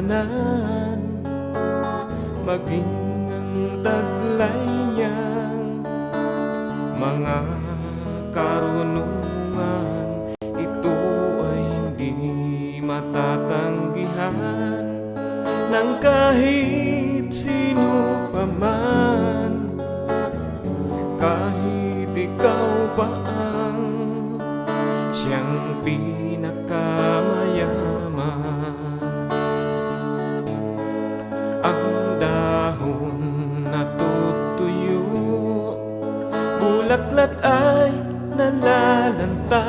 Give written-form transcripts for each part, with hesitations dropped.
hangganan, maging ang taglay niyang mga karunungan. Ito ay hindi matatanggihan ng kahit sino pa man, kahit ikaw pa ang siyang pinakamayaman. Ang dahon natutuyo, bulaklak ay nalalanta,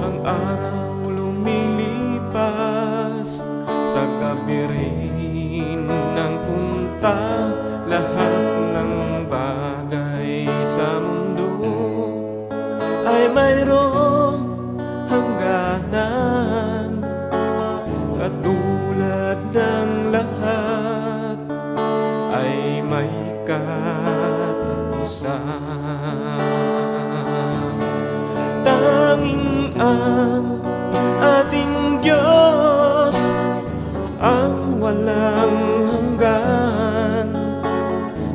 ang araw lumilipas, sa gabi rin ng punta. Lahat ng bagay sa mundo ay mayroong hangganan, katulad ng lahat ay may katapusan. Tanging ang ating Diyos ang walang hanggan,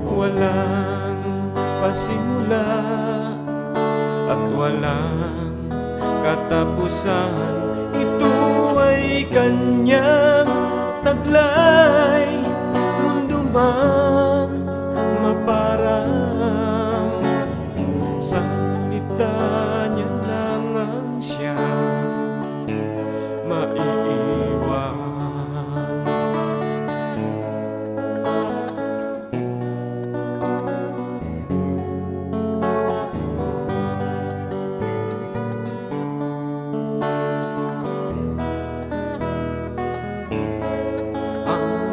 walang pasimula at walang katapusan. Ito ay kanyang taglay, mundo man maparang, salita niya lang ang siyang maiiwan.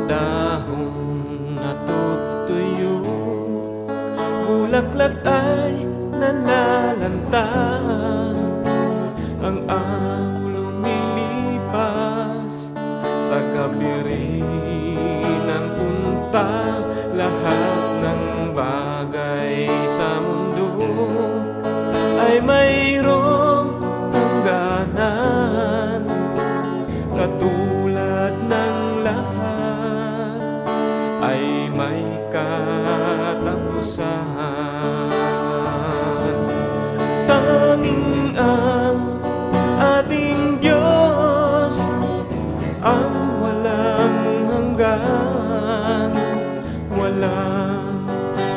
Dahon natutuyo, bulaklak ay nalalanta, ang araw lumilipas, sa gabi rin ang punta. Lahat ng bagay sa mundo ay mayroong hangganan, katulad ng lahat ay may katapusan. Tanging ang ating Diyos ang walang hanggan, walang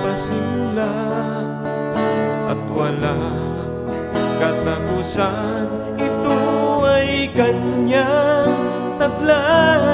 pasimula at walang katapusan. Ito ay kanyang taglay,